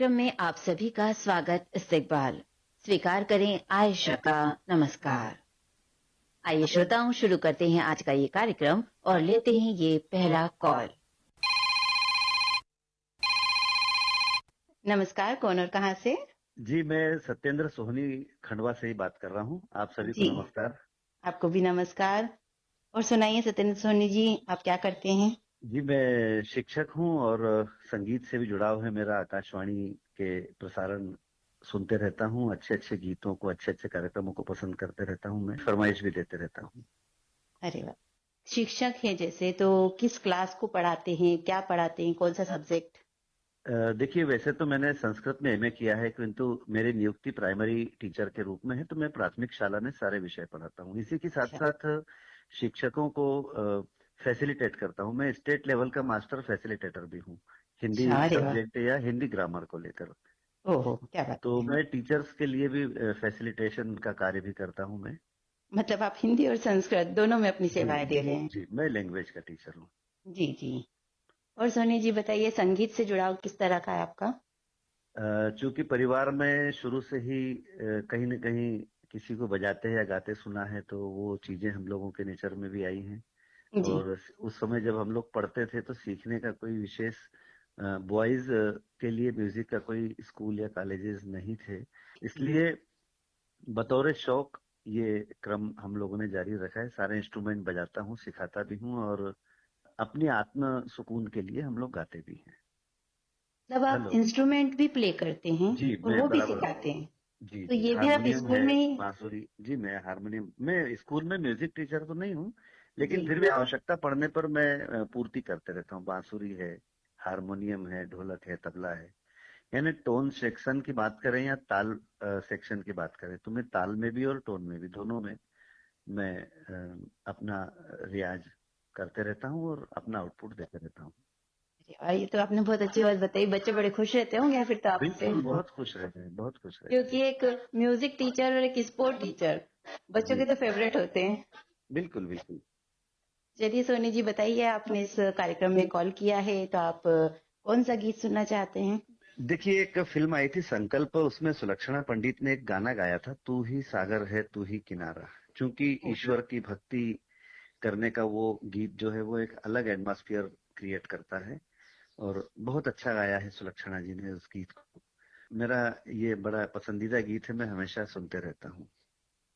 कार्यक्रम में आप सभी का स्वागत इस्तकबाल। स्वीकार करें आयशा का नमस्कार। आइए श्रोताओं, शुरू करते हैं आज का ये कार्यक्रम और लेते हैं ये पहला कॉल। नमस्कार, कौन और कहाँ से? जी, मैं सत्येंद्र सोहनी खंडवा से ही बात कर रहा हूँ। आप सभी को जी, नमस्कार। आपको भी नमस्कार। और सुनाइए सत्येंद्र सोनी जी, आप क्या करते हैं? जी, मैं शिक्षक हूँ और संगीत से भी जुड़ाव है मेरा। आकाशवाणी के प्रसारण सुनते रहता हूँ, अच्छे अच्छे गीतों को, अच्छे अच्छे कार्यक्रमों को पसंद करते रहता हूँ। मैं फरमाइश भी देते रहता हूँ। अरे वाह, शिक्षक है जैसे, तो किस क्लास को पढ़ाते हैं, क्या पढ़ाते हैं, कौन सा सब्जेक्ट? देखिए, वैसे तो मैंने संस्कृत में एमए किया है, किंतु मेरी नियुक्ति प्राइमरी टीचर के रूप में है, तो मैं प्राथमिक शाला में सारे विषय पढ़ाता हूँ। इसी के साथ अच्छा साथ शिक्षकों को फैसिलिटेट करता हूँ। मैं स्टेट लेवल का मास्टर फैसिलिटेटर भी हूँ, हिंदी अच्छा, अरे वाह, सब्जेक्ट या हिंदी ग्रामर को लेकर। ओहो क्या बात तो है। मैं टीचर्स के लिए भी फैसिलिटेशन का कार्य भी करता हूँ मैं। मतलब आप हिंदी और संस्कृत दोनों में अपनी जी सेवाएं दे रहे हैं? जी, मैं लैंग्वेज का टीचर हूँ। जी जी। और सोनी जी बताइए, संगीत से जुड़ाव किस तरह का है आपका? चूंकि परिवार में शुरू से ही कहीं न कहीं किसी को बजाते या गाते सुना है, तो वो चीजें हम लोगों के नेचर में भी आई हैं। जी और उस समय जब हम लोग पढ़ते थे तो सीखने का कोई विशेष बॉयज के लिए म्यूजिक का कोई स्कूल या कॉलेजेस नहीं थे। इसलिए बतौर शौक ये क्रम हम लोगों ने जारी रखा है। सारे इंस्ट्रूमेंट बजाता हूँ, सिखाता भी हूँ और अपनी आत्म सुकून के लिए हम लोग गाते भी हैं। मतलब आप हेलो। इंस्ट्रूमेंट भी प्ले करते हैं जी, और मैं वो भी बराबर। सिखाते हैं? जी तो जी, ये भी आप हारमोनियम स्कूल है, में ही? बांसुरी। जी, मैं हारमोनियम, मैं स्कूल में म्यूजिक टीचर तो नहीं हूँ, लेकिन जी फिर भी आवश्यकता पड़ने पर मैं पूर्ति करते रहता हूँ। बांसुरी है, हारमोनियम है, ढोलक है, तबला है। यानी टोन सेक्शन की बात करें या ताल सेक्शन की बात करें, तो मैं ताल में भी और टोन में भी, दोनों में मैं अपना रियाज करते रहता हूँ और अपना आउटपुट देते रहता हूँ। अरे वाह, ये तो आपने बहुत अच्छी बात बताई। बच्चे बड़े खुश रहते होंगे फिर तो आपसे, बिल्कुल, बहुत खुश रहते हैं, बहुत खुश रहते हैं। क्योंकि एक म्यूजिक टीचर और एक स्पोर्ट टीचर बच्चों जी, के तो फेवरेट होते हैं। बिल्कुल बिल्कुल। चलिए सोनी जी बताइए, आपने इस कार्यक्रम में कॉल किया है तो आप कौन सा गीत सुनना चाहते हैं? देखिए, एक फिल्म आई थी संकल्प, उसमें सुलक्षणा पंडित ने एक गाना गाया था, तू ही सागर है तू ही किनारा। क्योंकि ओ, ईश्वर की भक्ति करने का वो गीत जो है वो एक अलग एटमॉस्फेयर क्रिएट करता है और बहुत अच्छा गाया है सुलक्षणा जी ने उस गीत को। मेरा ये बड़ा पसंदीदा गीत है, मैं हमेशा सुनते रहता हूँ।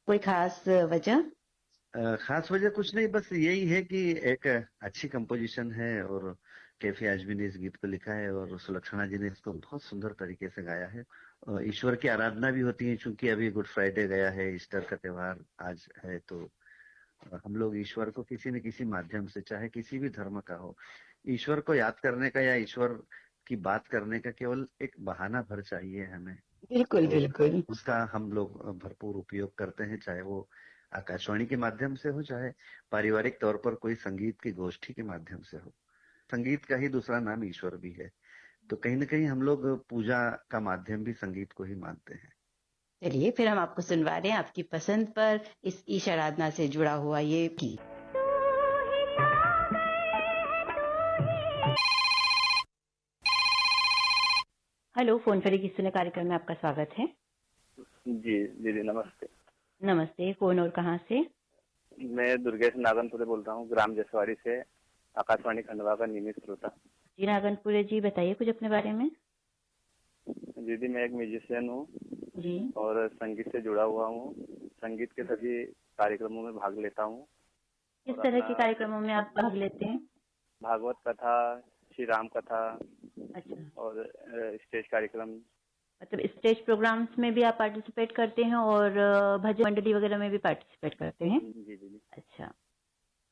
कोई खास वजह? खास वजह कुछ नहीं, बस यही है कि एक अच्छी कंपोजिशन है और कैफी आजमी ने इस गीत को लिखा है और सुलक्षणा जी ने इसको बहुत सुंदर तरीके से गाया है। ईश्वर की आराधना भी होती है, क्योंकि अभी गुड फ्राइडे गया है, ईस्टर का त्योहार आज है, तो हम लोग ईश्वर को किसी न किसी माध्यम से, चाहे किसी भी धर्म का हो, ईश्वर को याद करने का या ईश्वर की बात करने का केवल एक बहाना भर चाहिए हमें। बिल्कुल तो बिल्कुल। उसका हम लोग भरपूर उपयोग करते हैं, चाहे वो आकाशवाणी के माध्यम से हो, चाहे पारिवारिक तौर पर कोई संगीत की गोष्ठी के माध्यम से हो। संगीत का ही दूसरा नाम ईश्वर भी है, तो कहीं न कहीं हम लोग पूजा का माध्यम भी संगीत को ही मानते हैं। चलिए फिर हम आपको सुनवा रहे हैं आपकी पसंद पर इस ईश आराधना से जुड़ा हुआ ये गीत। हेलो, फोन फ्री गीत सुने कार्यक्रम में आपका स्वागत है। जी दीदी नमस्ते। नमस्ते, कौन और कहाँ से? मैं दुर्गेश नागनपुरे बोल रहा हूँ, ग्राम जसवाड़ी से, आकाशवाणी खंडवा का नियमित श्रोता। जी नागनपुरे जी, बताइए कुछ अपने बारे में। दीदी मैं एक म्यूजिशियन हूँ जी। और संगीत से जुड़ा हुआ हूँ। संगीत के सभी कार्यक्रमों में भाग लेता हूँ किस और तरह अपना के कार्यक्रमों में आप भाग लेते हैं? भागवत कथा, श्री राम कथा अच्छा, और स्टेज कार्यक्रम। मतलब स्टेज प्रोग्राम्स में भी आप पार्टिसिपेट करते हैं और भजन मंडली वगैरह में भी पार्टिसिपेट करते हैं? जी दीदी। अच्छा।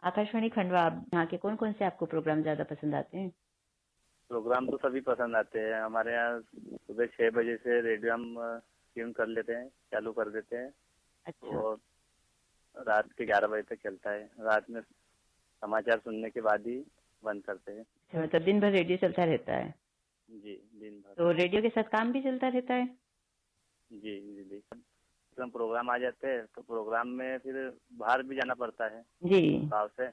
आकाशवाणी खंडवा, आप यहाँ के कौन कौन से आपको प्रोग्राम ज्यादा पसंद आते हैं? प्रोग्राम तो सभी पसंद आते हैं। हमारे यहाँ सुबह 6 बजे से रेडियो हम ट्यून कर लेते हैं, चालू कर देते हैं, अच्छा और रात के 11 बजे तक चलता है। रात में समाचार सुनने के बाद ही बंद करते हैं। अच्छा, मतलब दिन भर रेडियो चलता रहता है? जी दिन भर। तो रेडियो के साथ काम भी चलता रहता है? जी दीदी, हम प्रोग्राम आ जाते हैं तो प्रोग्राम में फिर बाहर भी जाना पड़ता है जी गाँव से।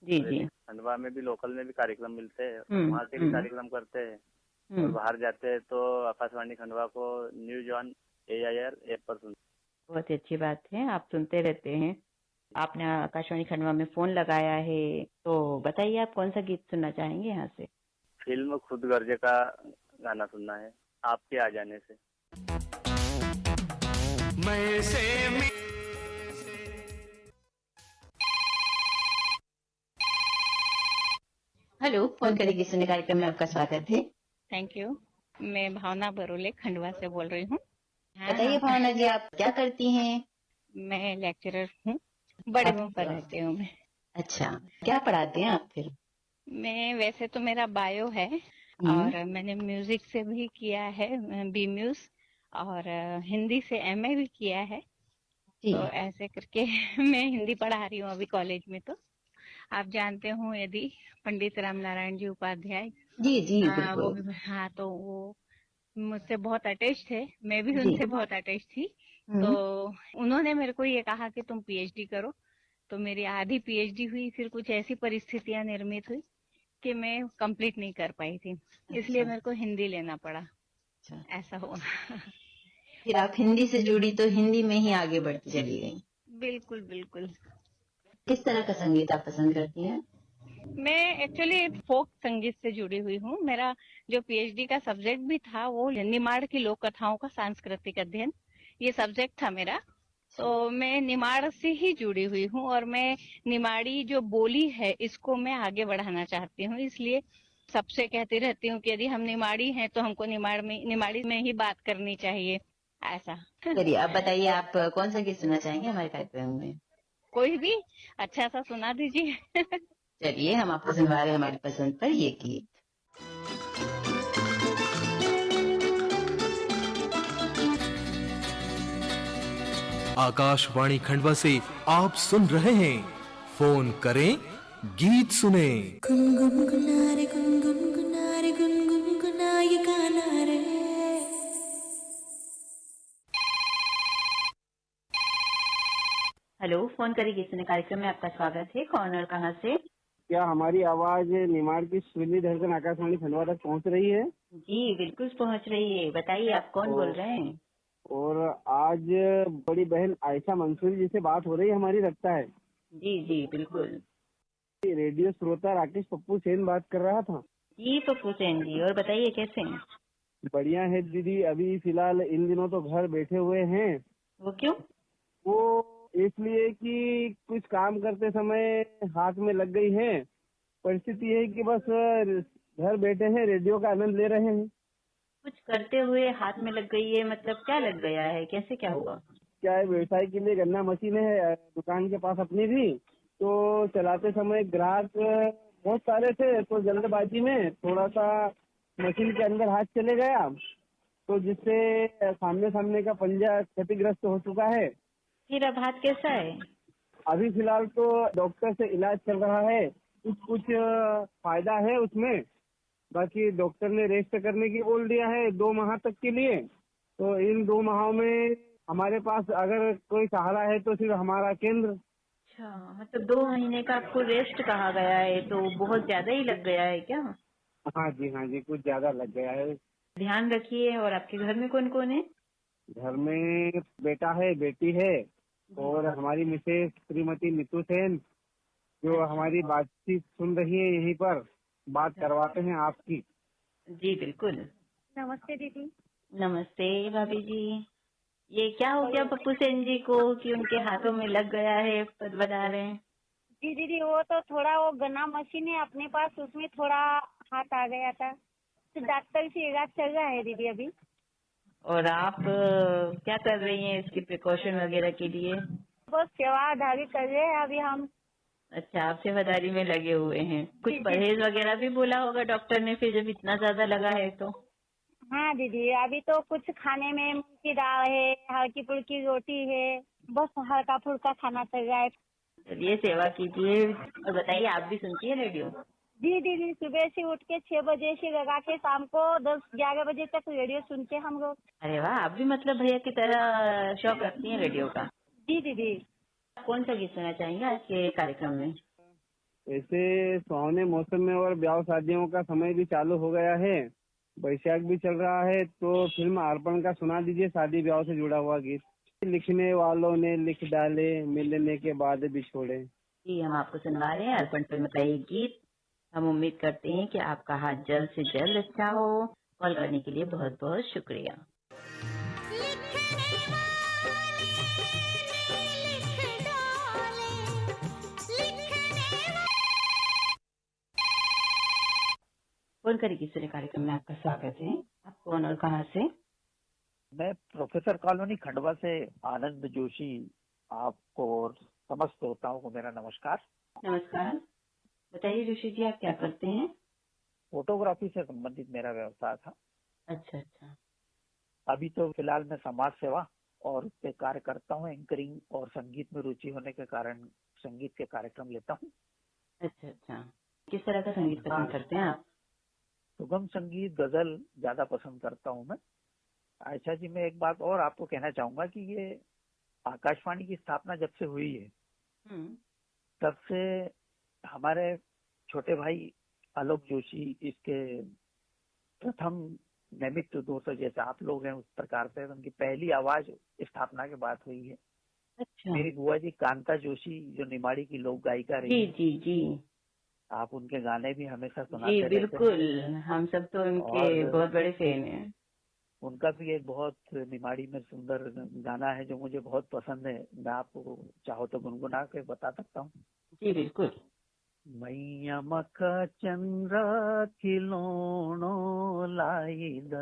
जी और जी। यदि खंडवा में भी लोकल में भी कार्यक्रम मिलते हैं, वहाँ के भी हम्म। कार्यक्रम करते हैं। और बाहर जाते हैं तो आकाशवाणी खंडवा को न्यूज ऑन AIR ऐप पर सुनते बहुत ही अच्छी बात है, आप सुनते रहते हैं। आपने आकाशवाणी खंडवा में फोन लगाया है, तो बताइए आप कौन सा गीत सुनना चाहेंगे यहाँ से? फिल्म खुद गर्जे का गाना सुनना है, आपके आ जाने से। मैं से हेलो, फोन करेगी सुनने कार्यक्रम में आपका स्वागत है। Thank you. मैं भावना बरोले खंडवा से बोल रही हूँ। बताइए भावना जी, आप क्या करती हैं? मैं लेक्चरर हूँ, बड़े रूम पर रहती हूँ मैं। अच्छा, क्या पढ़ाते हैं आप फिर? मैं वैसे तो मेरा बायो है और मैंने म्यूजिक से भी किया है, बी म्यूज, और हिंदी से MA भी किया है। तो ऐसे करके मैं हिंदी पढ़ा रही हूँ अभी कॉलेज में। तो आप जानते हो यदि पंडित रामनारायण जी उपाध्याय, जी जी वो बिल्कुल। भी, हाँ, तो वो मुझसे बहुत अटैच थे, मैं भी उनसे बहुत अटैच थी। तो उन्होंने मेरे को ये कहा कि तुम PhD करो। तो मेरी आधी PhD हुई, फिर कुछ ऐसी परिस्थितियां निर्मित हुई कि मैं कंप्लीट नहीं कर पाई थी, इसलिए मेरे को हिंदी लेना पड़ा। ऐसा हुआ। फिर आप हिंदी से जुड़ी तो हिंदी में ही आगे बढ़ती चली गई। बिल्कुल बिल्कुल। किस तरह का संगीत आप पसंद करती हैं? मैं एक्चुअली फोक संगीत से जुड़ी हुई हूँ। मेरा जो PhD का सब्जेक्ट भी था वो निमाड़ की लोक कथाओं का सांस्कृतिक अध्ययन, ये सब्जेक्ट था मेरा। तो मैं निमाड़ से ही जुड़ी हुई हूँ और मैं निमाड़ी जो बोली है इसको मैं आगे बढ़ाना चाहती हूँ। इसलिए सबसे कहती रहती हूँ कि यदि हम निमाड़ी हैं तो हमको निमाड़ी में ही बात करनी चाहिए, ऐसा। चलिए, आप बताइए आप कौन सा गीत सुनना चाहेंगे हमारे कार्यक्रम में? कोई भी अच्छा सा सुना दीजिए। चलिए, हम आपको सुनवा रहे हैं हमारी पसंद पर ये गीत। आकाशवाणी खंडवा से आप सुन रहे हैं, फोन करें गीत सुने। गुनगुनारे गुनगुनारे गुनगुना ये गाना रे। हेलो, फोन करेगी सुनने कार्यक्रम में आपका स्वागत है। कौन और कहाँ से? क्या हमारी आवाज निमाड़ की सुरीली धड़कन आकाशवाणी खंडवा तक पहुंच रही है? जी बिल्कुल पहुंच रही है। बताइए आप कौन बोल रहे हैं? और आज बड़ी बहन आयशा मंसूरी जी से बात हो रही है हमारी, लगता है। जी जी बिल्कुल। रेडियो श्रोता राकेश पप्पू सेन बात कर रहा था। जी पप्पू सेन जी, और बताइए कैसे हैं? बढ़िया है दीदी। अभी फिलहाल इन दिनों तो घर बैठे हुए हैं। वो क्यों? वो इसलिए कि कुछ काम करते समय हाथ में लग गई है। परिस्थिति है कि बस घर बैठे हैं, रेडियो का आनंद ले रहे हैं। कुछ करते हुए हाथ में लग गई है, मतलब क्या लग गया है, कैसे क्या हुआ? क्या है, व्यवसाय के लिए गन्ना मशीन है दुकान के पास अपनी भी, तो चलाते समय ग्राहक बहुत सारे थे, तो जल्दबाजी में थोड़ा सा मशीन के अंदर हाथ चले गया, तो जिससे सामने का पंजा क्षतिग्रस्त हो चुका है। फिर अब हाथ कैसा है? अभी फिलहाल तो डॉक्टर से इलाज चल रहा है, कुछ फायदा है उसमें। बाकी डॉक्टर ने रेस्ट करने की बोल दिया है 2 माह तक के लिए। तो इन 2 माहों में हमारे पास अगर कोई सहारा है तो सिर्फ हमारा केंद्र। अच्छा, मतलब 2 महीने का आपको रेस्ट कहा गया है, तो बहुत ज्यादा ही लग गया है क्या? हाँ जी, कुछ ज्यादा लग गया है। ध्यान रखिए। और आपके घर में कौन कौन है? घर में बेटा है, बेटी है, और हमारी मिसेस श्रीमती नीतू सेन, जो हमारी बातचीत सुन रही है। यहीं पर बात करवाते हैं आपकी। जी बिल्कुल। नमस्ते दीदी। नमस्ते भाभी जी। ये क्या हो गया पप्पू सेन जी को कि उनके हाथों में लग गया है, बता रहे हैं? जी दीदी, वो तो थोड़ा वो गन्ना मशीन है अपने पास, उसमें थोड़ा हाथ आ गया था, तो डॉक्टर से इलाज चल रहा है दीदी अभी। और आप क्या कर रही हैं इसकी प्रिकॉशन वगैरह के लिए? बस सेवादारी कर रहे हैं अभी हम। अच्छा, आप सेवादारी में लगे हुए हैं। कुछ परहेज वगैरह भी बोला होगा डॉक्टर ने, फिर जब इतना ज्यादा लगा है तो? हाँ दीदी, अभी तो कुछ खाने में मूंग की दाल है, हल्की फुल्की रोटी है, बस हल्का फुल्का खाना चल रहा है। चलिए, सेवा कीजिए। और बताइए, आप भी सुनती है रेडियो? जी दीदी, सुबह से उठ के 6 बजे से लगा के शाम को 10-11 बजे तक रेडियो सुनते हम लोग। अरे वाह, आप भी मतलब भैया की तरह शौक रखती हैं रेडियो का? जी दीदी। कौन सा गीत सुनना चाहेंगे आज के कार्यक्रम में? ऐसे सुहावने मौसम में और ब्याह शादियों का समय भी चालू हो गया है, बैशाख भी चल रहा है तो फिल्म अर्पण का सुना दीजिए, शादी ब्याह से जुड़ा हुआ गीत। लिखने वालों ने लिख डाले, मिलने के बाद बिछोड़े। जी, हम आपको सुनवा रहे हैं अर्पण फिल्म का ये गीत। हम उम्मीद करते हैं कि आपका हाथ जल्द से जल्द अच्छा हो। कॉल करने के लिए बहुत बहुत शुक्रिया। फोन करेगी सुने कार्यक्रम में आपका स्वागत है। आप कौन और कहाँ से? मैं प्रोफेसर कॉलोनी खंडवा से आनंद जोशी, आपको और समस्त श्रोताओं को मेरा नमस्कार। नमस्कार, बताइए जोशी जी, आप क्या करते हैं? फोटोग्राफी से संबंधित मेरा व्यवसाय था। अच्छा अच्छा। अभी तो फिलहाल मैं समाज सेवा और उस पे कार्य करता हूँ। एंकरिंग और संगीत में रुचि होने के कारण संगीत के कार्यक्रम लेता हूँ। अच्छा अच्छा। किस तरह का संगीत पसंद करते हैं आप? सुगम संगीत, गजल ज्यादा पसंद करता हूँ मैं। आयशा जी, मैं एक बात और आपको कहना चाहूंगा कि ये आकाशवाणी की स्थापना जब से हुई है तब से हमारे छोटे भाई आलोक जोशी इसके प्रथम नैमित्त दोस्त जैसे आप लोग हैं, उस प्रकार से उनकी पहली आवाज स्थापना के बाद हुई है। अच्छा। मेरी बुआ जी कांता जोशी जो निमाड़ी की लोक गायिका रही, जी जी जी, आप उनके गाने भी हमेशा सुनाते जी रहते हैं। बिल्कुल, हम सब तो उनके बहुत बड़े फैन हैं। उनका भी एक बहुत निमाड़ी में सुंदर गाना है जो मुझे बहुत पसंद है। मैं आपको चाहो तो गुनगुना के बता सकता हूँ। जी बिल्कुल। मैया मख चंद्र खिलौनो लाइद,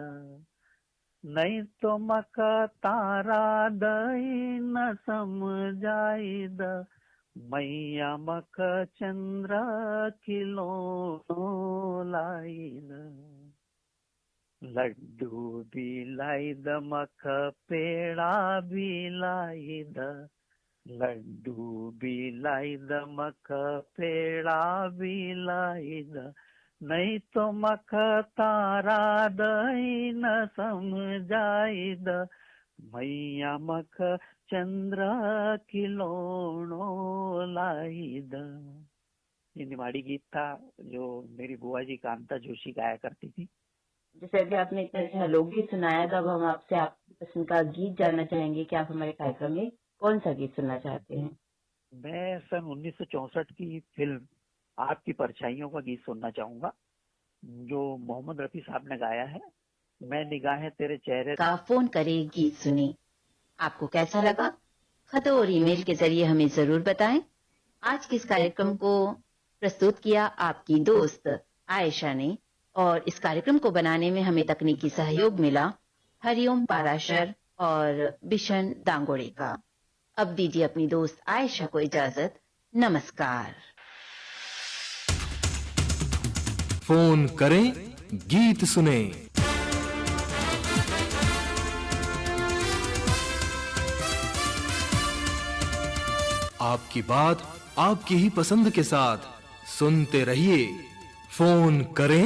नहीं तो मख तारा दई न समझाइद। मैया मख चंद्र खिलौनो लाइद, लड्डू भी लाइद मख पेड़ा भी लाइद। लड्डू भी लाइद मख पेड़ा भी लाइद, नहीं तो मख तारा दई न समझाइद। मैया मख चंद्र खिलौनो लाइद। ये निमाड़ी गीत था जो मेरी बुआ जी कांता जोशी गाया करती थी। जैसे अभी आपने इतना अच्छा लोकगीत सुनाया, तब हम आपसे आपकी पसंद का गीत जानना चाहेंगे कि आप हमारे कार्यक्रम में कौन सा गीत सुनना चाहते हैं? मैं सन 1964 की फिल्म आपकी परछाइयों का गीत सुनना चाहूंगा जो मोहम्मद रफी साहब ने गाया है। मैं निगाहें तेरे चेहरे का फोन करे गीत सुने। आपको कैसा लगा? खत और ईमेल के जरिए हमें जरूर बताएं। आज के इस कार्यक्रम को प्रस्तुत किया आपकी दोस्त आयशा ने, और इस कार्यक्रम को बनाने में हमें तकनीकी सहयोग मिला हरिओम पाराशर और बिशन दांगोड़े का। अब दीजिए अपनी दोस्त आयशा को इजाजत। नमस्कार। फोन करें, गीत सुने। आपकी बात आपकी ही पसंद के साथ सुनते रहिए। फोन करें,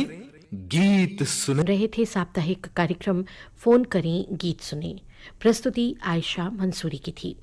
गीत सुने। रहे थे साप्ताहिक कार्यक्रम फोन करें गीत सुने। प्रस्तुति आयशा मंसूरी की थी।